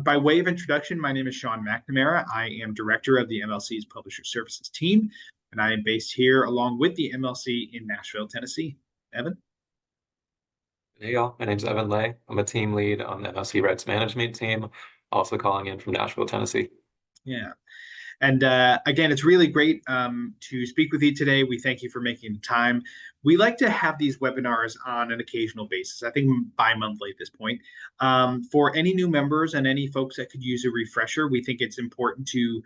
by way of introduction, my name is Sean McNamara. I am director of the MLC's Publisher Services team, and I am based here along with the MLC in Nashville, Tennessee. Evan? Hey y'all, my name's Evan Lay. I'm a team lead on the MLC Rights Management team, also calling in from Nashville, Tennessee. Yeah. And again, it's really great to speak with you today. We thank you for making the time. We like to have these webinars on an occasional basis, I think bi-monthly at this point. For any new members and any folks that could use a refresher, we think it's important to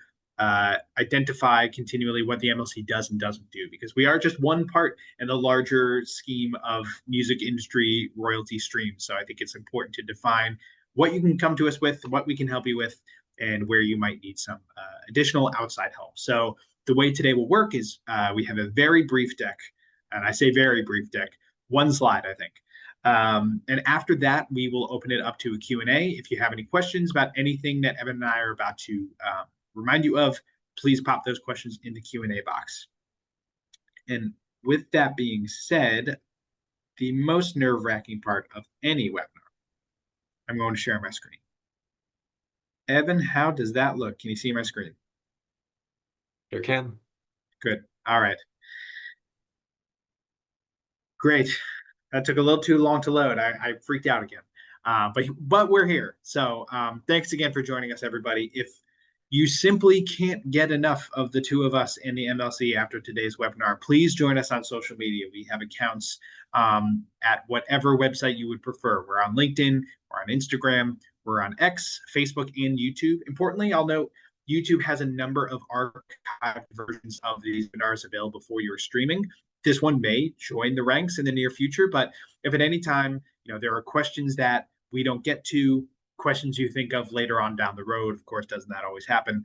identify continually what the MLC does and doesn't do, because we are just one part in the larger scheme of music industry royalty streams. So I think it's important to define what you can come to us with, what we can help you with, and where you might need some additional outside help. So the way today will work is we have a very brief deck, and I say very brief deck, one slide, I think. And after that, we will open it up to a Q&A. If you have any questions about anything that Evan and I are about to remind you of, please pop those questions in the Q&A box. And with that being said, the most nerve-wracking part of any webinar, I'm going to share my screen. Evan, how does that look? Can you see my screen? Sure can. Good. All right. Great. That took a little too long to load. I freaked out again. But we're here. So thanks again for joining us, everybody. If you simply can't get enough of the two of us in the MLC after today's webinar, please join us on social media. We have accounts at whatever website you would prefer. We're on LinkedIn, we're on Instagram, we're on X, Facebook, and YouTube. Importantly, I'll note YouTube has a number of archived versions of these webinars available for your streaming. This one may join the ranks in the near future, but if at any time there are questions that we don't get to, questions you think of later on down the road, of course, doesn't that always happen?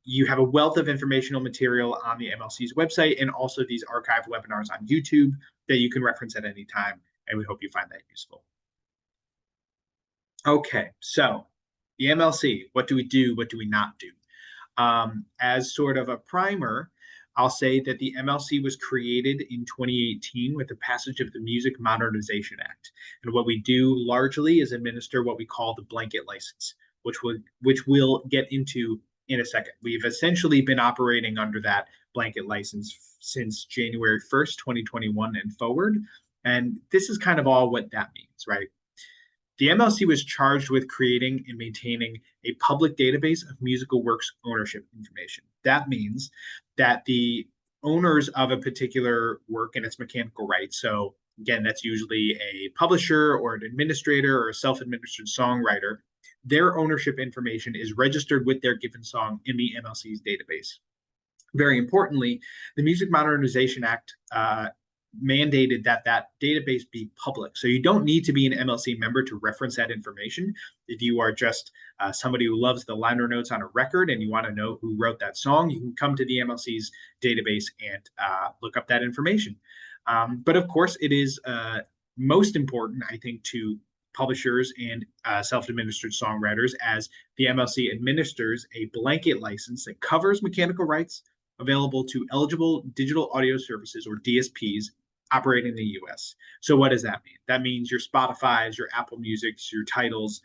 You have a wealth of informational material on the MLC's website and also these archived webinars on YouTube that you can reference at any time, and we hope you find that useful. Okay, so the MLC, what do we do? What do we not do? As sort of a primer, I'll say that the MLC was created in 2018 with the passage of the Music Modernization Act. And what we do largely is administer what we call the blanket license, which we'll get into in a second. We've essentially been operating under that blanket license since January 1st, 2021 and forward. And this is kind of all what that means, right? The MLC was charged with creating and maintaining a public database of musical works ownership information. That means that the owners of a particular work and its mechanical rights, so again, that's usually a publisher or an administrator or a self-administered songwriter, their ownership information is registered with their given song in the MLC's database. Very importantly, the Music Modernization Act mandated that that database be public. So you don't need to be an MLC member to reference that information. If you are just somebody who loves the liner notes on a record and you want to know who wrote that song, you can come to the MLC's database and look up that information. But of course, it is most important, I think, to publishers and self-administered songwriters, as the MLC administers a blanket license that covers mechanical rights available to eligible digital audio services, or DSPs, operating in the US. So what does that mean? That means your Spotify's, your Apple Music's, your Titles,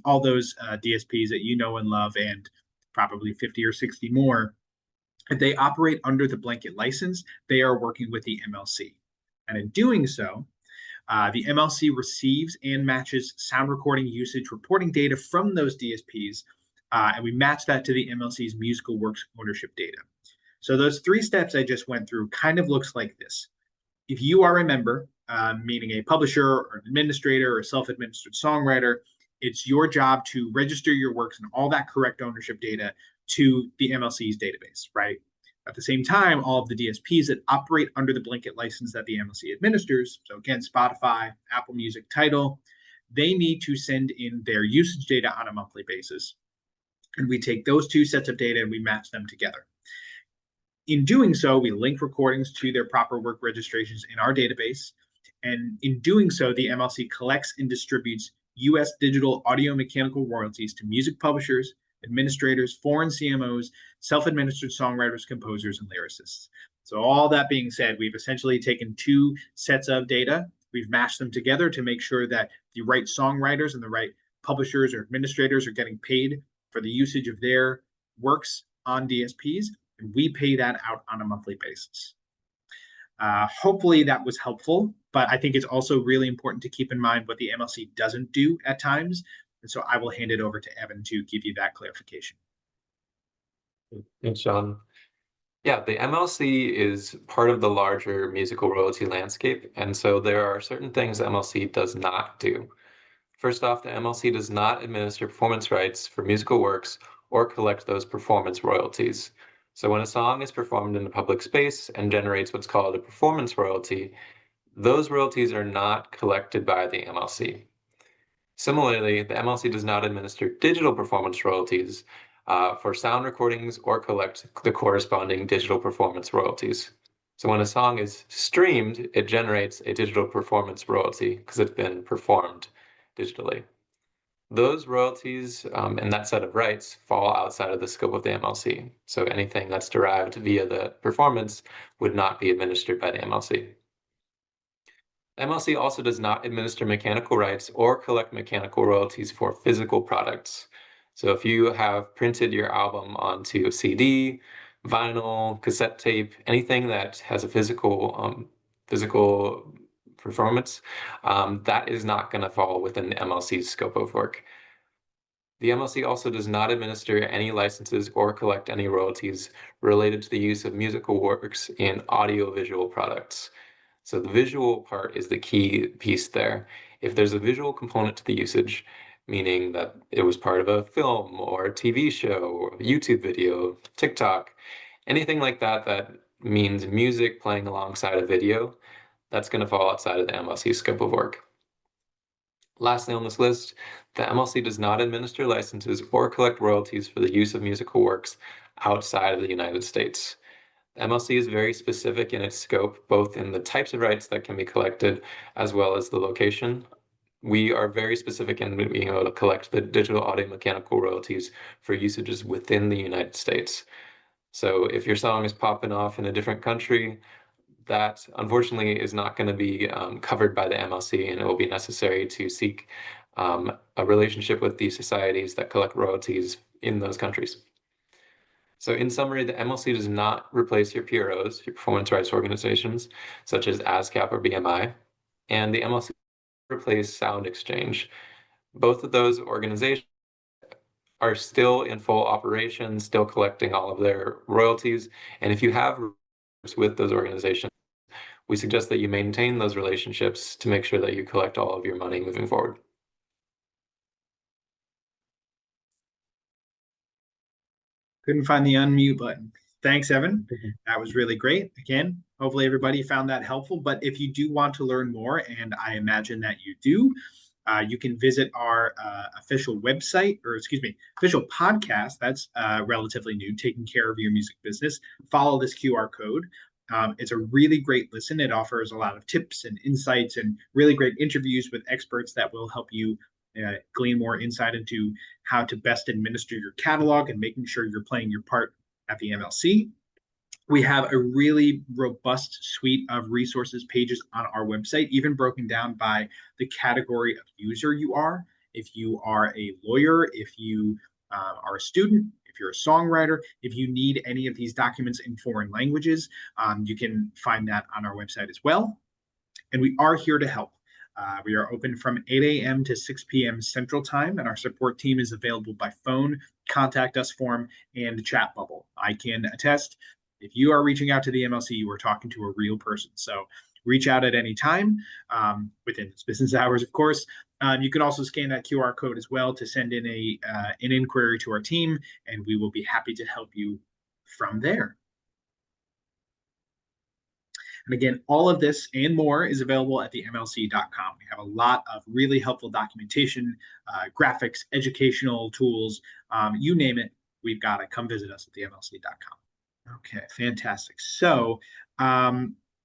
all those DSPs that you know and love, and probably 50 or 60 more. If they operate under the blanket license, they are working with the MLC. And in doing so, the MLC receives and matches sound recording usage reporting data from those DSPs, and we match that to the MLC's musical works ownership data. So those three steps I just went through kind of looks like this. If you are a member, meaning a publisher or an administrator or a self-administered songwriter, it's your job to register your works and all that correct ownership data to the MLC's database, right? At the same time, all of the DSPs that operate under the blanket license that the MLC administers, so again, Spotify, Apple Music, Tidal, they need to send in their usage data on a monthly basis. And we take those two sets of data and we match them together. In doing so, we link recordings to their proper work registrations in our database. And in doing so, the MLC collects and distributes U.S. digital audio mechanical royalties to music publishers, administrators, foreign CMOs, self-administered songwriters, composers, and lyricists. So all that being said, we've essentially taken two sets of data. We've mashed them together to make sure that the right songwriters and the right publishers or administrators are getting paid for the usage of their works on DSPs, and we pay that out on a monthly basis. Hopefully that was helpful, but I think it's also really important to keep in mind what the MLC doesn't do at times. And so I will hand it over to Evan to give you that clarification. Thanks, Sean. Yeah, the MLC is part of the larger musical royalty landscape, and so there are certain things the MLC does not do. First off, the MLC does not administer performance rights for musical works or collect those performance royalties. So when a song is performed in a public space and generates what's called a performance royalty, those royalties are not collected by the MLC. Similarly, the MLC does not administer digital performance royalties for sound recordings or collect the corresponding digital performance royalties. So when a song is streamed, it generates a digital performance royalty because it's been performed digitally. Those royalties and that set of rights fall outside of the scope of the MLC. So anything that's derived via the performance would not be administered by the MLC. MLC also does not administer mechanical rights or collect mechanical royalties for physical products. So if you have printed your album onto a CD, vinyl, cassette tape, anything that has a physical performance, that is not going to fall within the MLC's scope of work. The MLC also does not administer any licenses or collect any royalties related to the use of musical works in audiovisual products. So the visual part is the key piece there. If there's a visual component to the usage, meaning that it was part of a film or a TV show or a YouTube video, TikTok, anything like that that means music playing alongside a video, that's going to fall outside of the MLC scope of work. Lastly on this list, the MLC does not administer licenses or collect royalties for the use of musical works outside of the United States. The MLC is very specific in its scope, both in the types of rights that can be collected as well as the location. We are very specific in being able to collect the digital audio mechanical royalties for usages within the United States. So if your song is popping off in a different country, that unfortunately is not going to be covered by the MLC, and it will be necessary to seek a relationship with the societies that collect royalties in those countries. So in summary, the MLC does not replace your PROs, your performance rights organizations, such as ASCAP or BMI, and the MLC replace Sound Exchange. Both of those organizations are still in full operation, still collecting all of their royalties, and if you have relationships with those organizations, we suggest that you maintain those relationships to make sure that you collect all of your money moving forward. Couldn't find the unmute button. Thanks, Evan. That was really great. Again, hopefully everybody found that helpful. But if you do want to learn more, and I imagine that you do, you can visit our official website, or excuse me, official podcast. That's relatively new, Taking Care of Your Music Business. Follow this QR code. It's a really great listen. It offers a lot of tips and insights and really great interviews with experts that will help you glean more insight into how to best administer your catalog and making sure you're playing your part at the MLC. We have a really robust suite of resources pages on our website, even broken down by the category of user you are. If you are a lawyer, if you are a student, if you're a songwriter, if you need any of these documents in foreign languages, you can find that on our website as well. And we are here to help. We are open from 8 a.m. to 6 p.m. Central Time, and our support team is available by phone, contact us form, and chat bubble. I can attest, if you are reaching out to the MLC, you are talking to a real person. So reach out at any time within business hours, of course. You can also scan that QR code as well to send in an inquiry to our team, and we will be happy to help you from there. And again, all of this and more is available at the MLC.com. We have a lot of really helpful documentation, graphics, educational tools, you name it, we've got it. Come visit us at the MLC.com. Okay, fantastic. So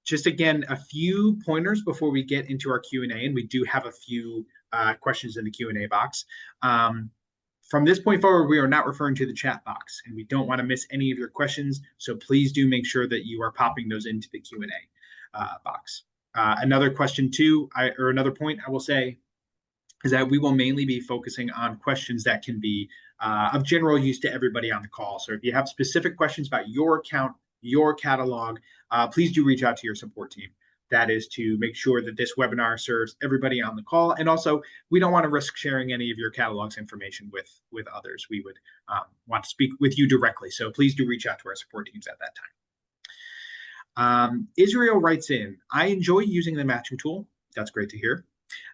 just again, a few pointers before we get into our Q&A, and we do have a few questions in the Q&A box. From this point forward, we are not referring to the chat box, and we don't want to miss any of your questions. So please do make sure that you are popping those into the Q&A box. Another question too, or another point I will say, is that we will mainly be focusing on questions that can be of general use to everybody on the call. So if you have specific questions about your account, your catalog, please do reach out to your support team. That is to make sure that this webinar serves everybody on the call. And also, we don't want to risk sharing any of your catalog's information with others. We would want to speak with you directly. So please do reach out to our support teams at that time. Israel writes in, I enjoy using the matching tool. That's great to hear.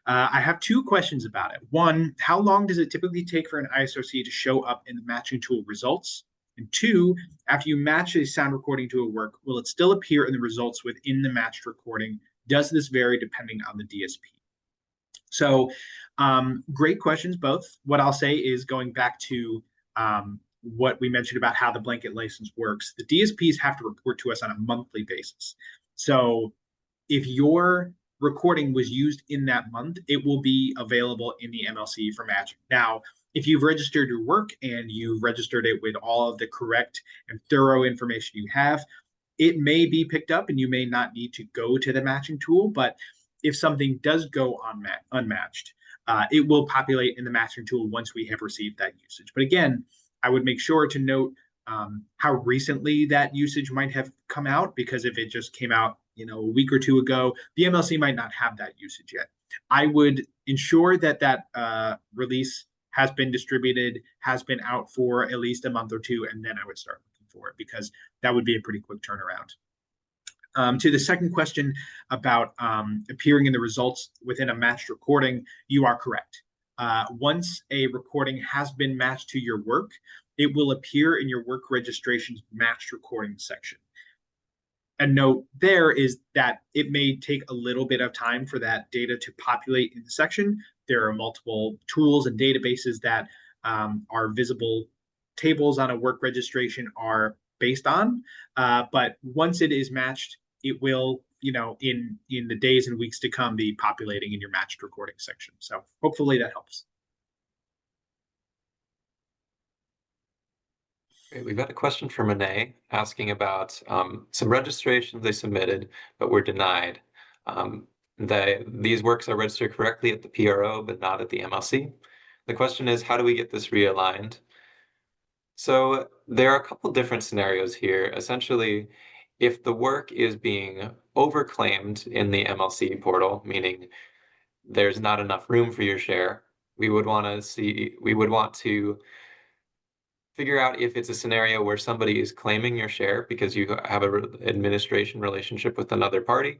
I have two questions about it. One, how long does it typically take for an ISRC to show up in the matching tool results? And two, after you match a sound recording to a work, will it still appear in the results within the matched recording? Does this vary depending on the DSP? So, great questions, both. What I'll say is going back to what we mentioned about how the blanket license works, the DSPs have to report to us on a monthly basis. So, if your recording was used in that month, it will be available in the MLC for matching. Now, if you've registered your work and you've registered it with all of the correct and thorough information you have, it may be picked up and you may not need to go to the matching tool. But if something does go unmatched, it will populate in the matching tool once we have received that usage. But again, I would make sure to note how recently that usage might have come out, because if it just came out a week or two ago, the MLC might not have that usage yet. I would ensure that release has been distributed, has been out for at least a month or two, and then I would start looking for it, because that would be a pretty quick turnaround. To the second question about appearing in the results within a matched recording, you are correct. Once a recording has been matched to your work, it will appear in your work registration's matched recording section. A note there is that it may take a little bit of time for that data to populate in the section. There are multiple tools and databases that are visible tables on a work registration are based on. But once it is matched, it will, in the days and weeks to come, be populating in your matched recording section. So hopefully that helps. Great. We've got a question from Renee asking about some registrations they submitted but were denied. These works are registered correctly at the PRO but not at the MLC. The question is, how do we get this realigned? So there are a couple different scenarios here. Essentially, if the work is being overclaimed in the MLC portal, meaning there's not enough room for your share, we would want to figure out if it's a scenario where somebody is claiming your share because you have an administration relationship with another party,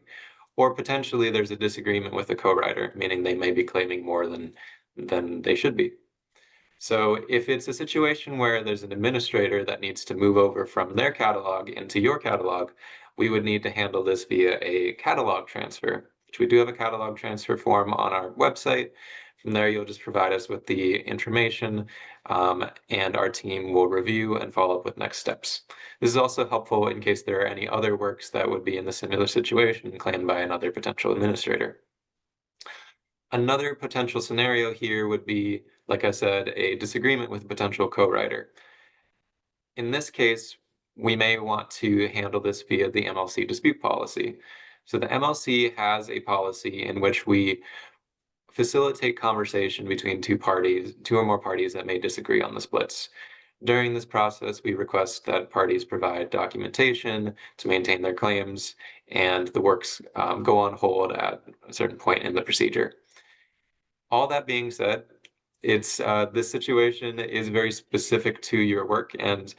or potentially there's a disagreement with a co-writer, meaning they may be claiming more than they should be. So if it's a situation where there's an administrator that needs to move over from their catalog into your catalog, we would need to handle this via a catalog transfer, which we do have a catalog transfer form on our website. From there, you'll just provide us with the information, and our team will review and follow up with next steps. This is also helpful in case there are any other works that would be in the similar situation claimed by another potential administrator. Another potential scenario here would be, like I said, a disagreement with a potential co-writer. In this case, we may want to handle this via the MLC dispute policy. So the MLC has a policy in which we facilitate conversation between two or more parties that may disagree on the splits. During this process, we request that parties provide documentation to maintain their claims, and the works go on hold at a certain point in the procedure. All that being said, this situation is very specific to your work, and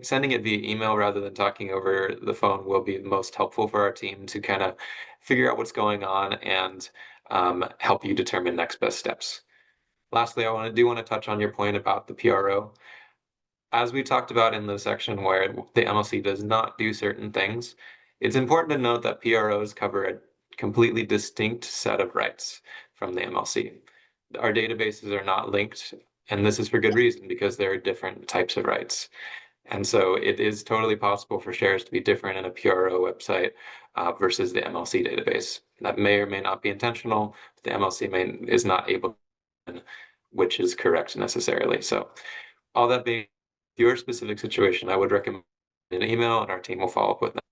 sending it via email rather than talking over the phone will be most helpful for our team to kind of figure out what's going on and help you determine next best steps. Lastly, I do want to touch on your point about the PRO. As we talked about in the section where the MLC does not do certain things, it's important to note that PROs cover a completely distinct set of rights from the MLC. Our databases are not linked, and this is for good reason, because there are different types of rights. And so it is totally possible for shares to be different in a PRO website versus the MLC database. That may or may not be intentional. But the MLC is not able to, which is correct necessarily. So all that being your specific situation, I would recommend an email and our team will follow up with that.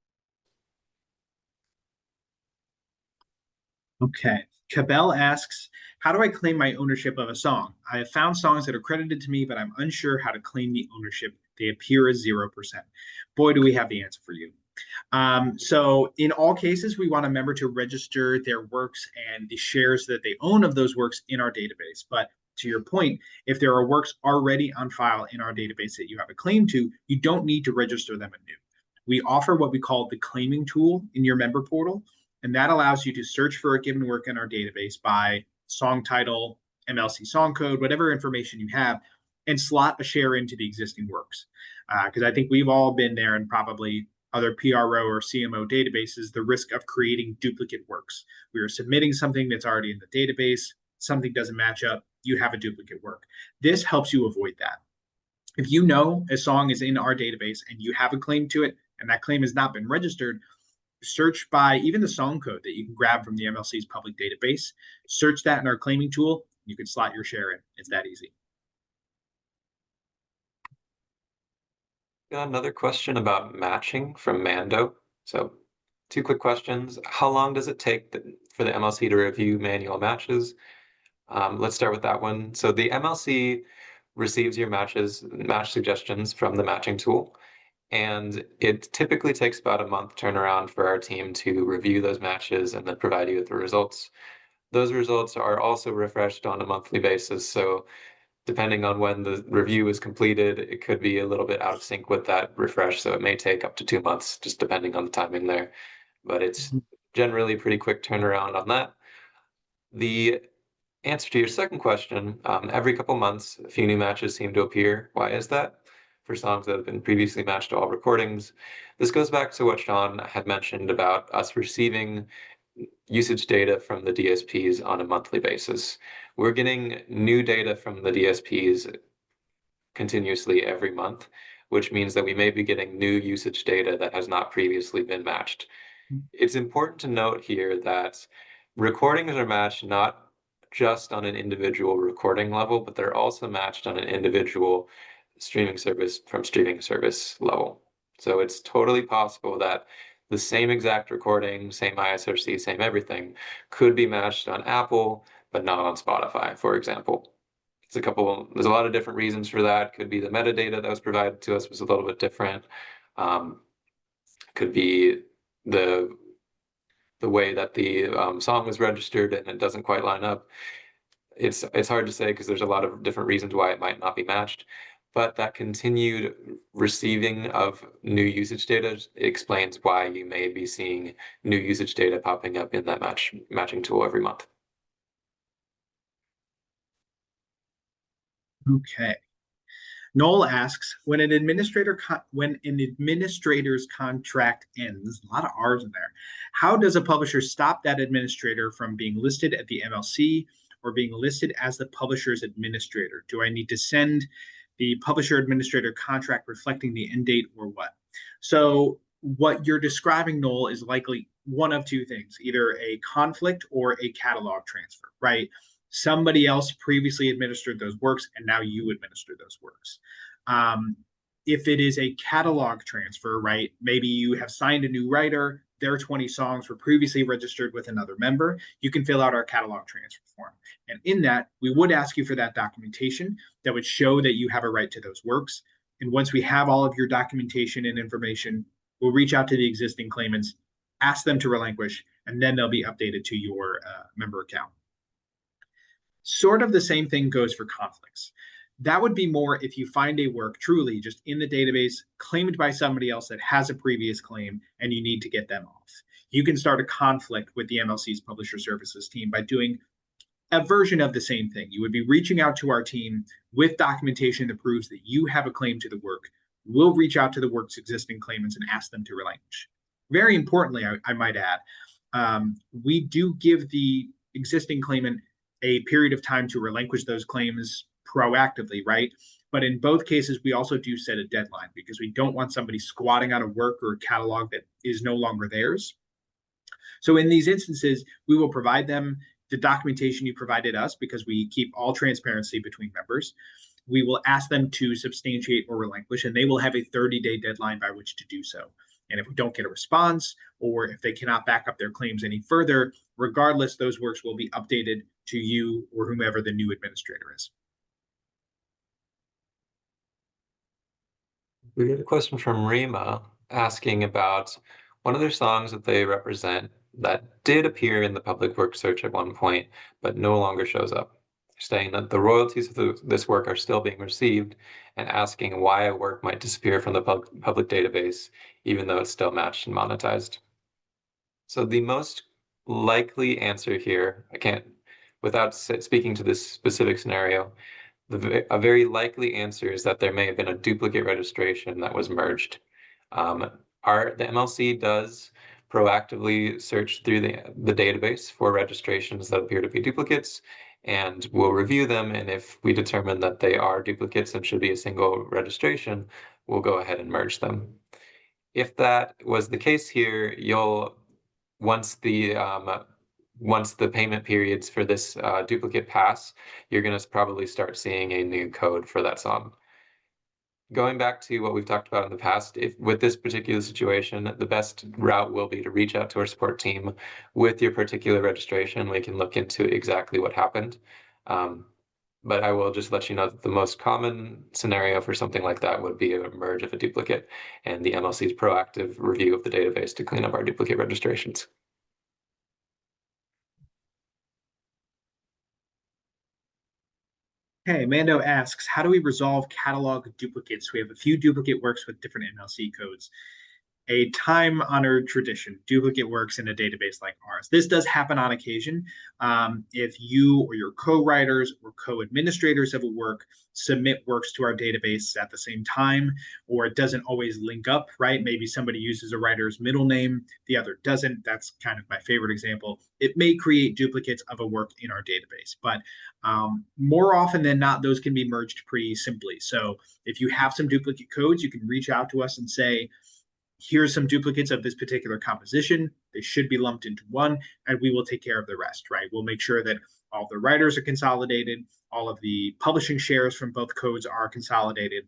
Okay. Cabell asks, How do I claim my ownership of a song? I have found songs that are credited to me, but I'm unsure how to claim the ownership. They appear as 0%. Boy, do we have the answer for you. So in all cases, we want a member to register their works and the shares that they own of those works in our database. But to your point, if there are works already on file in our database that you have a claim to, you don't need to register them anew. We offer what we call the claiming tool in your member portal, and that allows you to search for a given work in our database by song title, MLC song code, whatever information you have, and slot a share into the existing works. Because I think we've all been there, and probably other PRO or CMO databases, the risk of creating duplicate works. We are submitting something that's already in the database, something doesn't match up, you have a duplicate work. This helps you avoid that. If you know a song is in our database and you have a claim to it, and that claim has not been registered, search by even the song code that you can grab from the MLC's public database. Search that in our claiming tool. You can slot your share in. It's that easy. Got another question about matching from Mando. So, two quick questions. How long does it take for the MLC to review manual matches? Let's start with that one. So the MLC receives your match suggestions from the matching tool, and it typically takes about a month turnaround for our team to review those matches and then provide you with the results. Those results are also refreshed on a monthly basis, so depending on when the review is completed, it could be a little bit out of sync with that refresh, so it may take up to 2 months, just depending on the timing there. But it's generally pretty quick turnaround on that. The answer to your second question, every couple months, a few new matches seem to appear. Why is that? For songs that have been previously matched to all recordings. This goes back to what Sean had mentioned about us receiving usage data from the DSPs on a monthly basis. We're getting new data from the DSPs continuously every month, which means that we may be getting new usage data that has not previously been matched. It's important to note here that recordings are matched not just on an individual recording level, but they're also matched on an individual streaming service from streaming service level. So it's totally possible that the same exact recording, same ISRC, same everything, could be matched on Apple, but not on Spotify, for example. There's a lot of different reasons for that. Could be the metadata that was provided to us was a little bit different. Could be the way that the song was registered and it doesn't quite line up. It's hard to say because there's a lot of different reasons why it might not be matched, but that continued receiving of new usage data explains why you may be seeing new usage data popping up in that matching tool every month. Okay. Noel asks, when an administrator's contract ends, a lot of R's in there, how does a publisher stop that administrator from being listed at the MLC or being listed as the publisher's administrator? Do I need to send the publisher administrator contract reflecting the end date or what? So what you're describing, Noel, is likely one of two things, either a conflict or a catalog transfer, right? Somebody else previously administered those works and now you administer those works. If it is a catalog transfer, right, maybe you have signed a new writer, their 20 songs were previously registered with another member, you can fill out our catalog transfer form. And in that, we would ask you for that documentation that would show that you have a right to those works. And once we have all of your documentation and information, we'll reach out to the existing claimants, ask them to relinquish, and then they'll be updated to your member account. Sort of the same thing goes for conflicts. That would be more if you find a work truly just in the database claimed by somebody else that has a previous claim and you need to get them off. You can start a conflict with the MLC's publisher services team by doing a version of the same thing. You would be reaching out to our team with documentation that proves that you have a claim to the work. We'll reach out to the work's existing claimants and ask them to relinquish. Very importantly, I might add, we do give the existing claimant a period of time to relinquish those claims proactively, right? But in both cases, we also do set a deadline because we don't want somebody squatting on a work or a catalog that is no longer theirs. So in these instances, we will provide them the documentation you provided us because we keep all transparency between members. We will ask them to substantiate or relinquish, and they will have a 30-day deadline by which to do so. And if we don't get a response, or if they cannot back up their claims any further, regardless, those works will be updated to you or whomever the new administrator is. We get a question from Rima asking about one of their songs that they represent that did appear in the public works search at one point, but no longer shows up. Saying that the royalties of this work are still being received and asking why a work might disappear from the public database, even though it's still matched and monetized. So the most likely answer here, I can't, without speaking to this specific scenario, a very likely answer is that there may have been a duplicate registration that was merged. The MLC does proactively search through the database for registrations that appear to be duplicates, and we'll review them, and if we determine that they are duplicates and should be a single registration, we'll go ahead and merge them. If that was the case here, once the payment periods for this duplicate pass, you're going to probably start seeing a new code for that song. Going back to what we've talked about in the past, if with this particular situation, the best route will be to reach out to our support team with your particular registration. We can look into exactly what happened. But I will just let you know that the most common scenario for something like that would be a merge of a duplicate and the MLC's proactive review of the database to clean up our duplicate registrations. Okay, Mando asks, how do we resolve catalog duplicates? We have a few duplicate works with different MLC codes. A time-honored tradition, duplicate works in a database like ours. This does happen on occasion. If you or your co-writers or co-administrators of a work submit works to our database at the same time, or it doesn't always link up, right? Maybe somebody uses a writer's middle name, the other doesn't. That's kind of my favorite example. It may create duplicates of a work in our database, but more often than not, those can be merged pretty simply. So if you have some duplicate codes, you can reach out to us and say, here's some duplicates of this particular composition. They should be lumped into one, and we will take care of the rest, right? We'll make sure that all the writers are consolidated, all of the publishing shares from both codes are consolidated.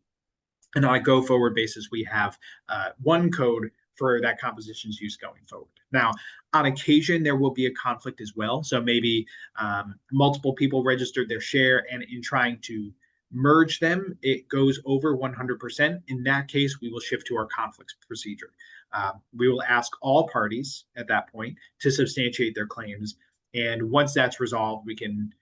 And on a go forward basis, we have one code for that composition's use going forward. Now, on occasion, there will be a conflict as well. So maybe multiple people registered their share, and in trying to merge them, it goes over 100%. In that case, we will shift to our conflicts procedure. We will ask all parties at that point to substantiate their claims. And once that's resolved, we can,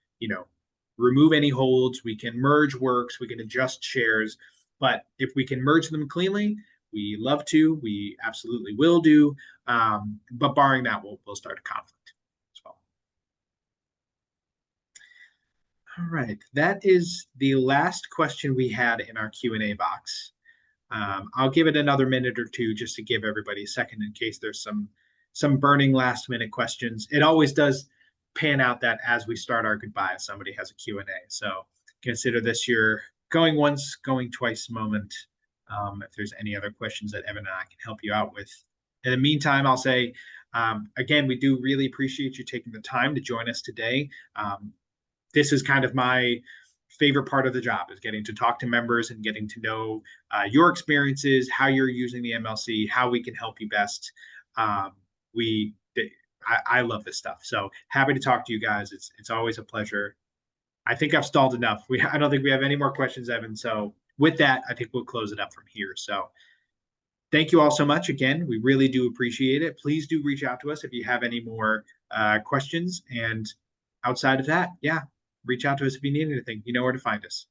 remove any holds, we can merge works, we can adjust shares. But if we can merge them cleanly, we love to, we absolutely will do. But barring that, we'll start a conflict as well. All right, that is the last question we had in our Q&A box. I'll give it another minute or two just to give everybody a second in case there's some burning last minute questions. It always does pan out that as we start our goodbye, somebody has a Q&A. So consider this your going once, going twice moment. If there's any other questions that Evan and I can help you out with. In the meantime, I'll say, again, we do really appreciate you taking the time to join us today. This is kind of my favorite part of the job, is getting to talk to members and getting to know your experiences, how you're using the MLC, how we can help you best. I love this stuff. So happy to talk to you guys. It's always a pleasure. I think I've stalled enough. I don't think we have any more questions, Evan. So with that, I think we'll close it up from here. So thank you all so much. Again, we really do appreciate it. Please do reach out to us if you have any more questions. And outside of that, yeah, reach out to us if you need anything. You know where to find us.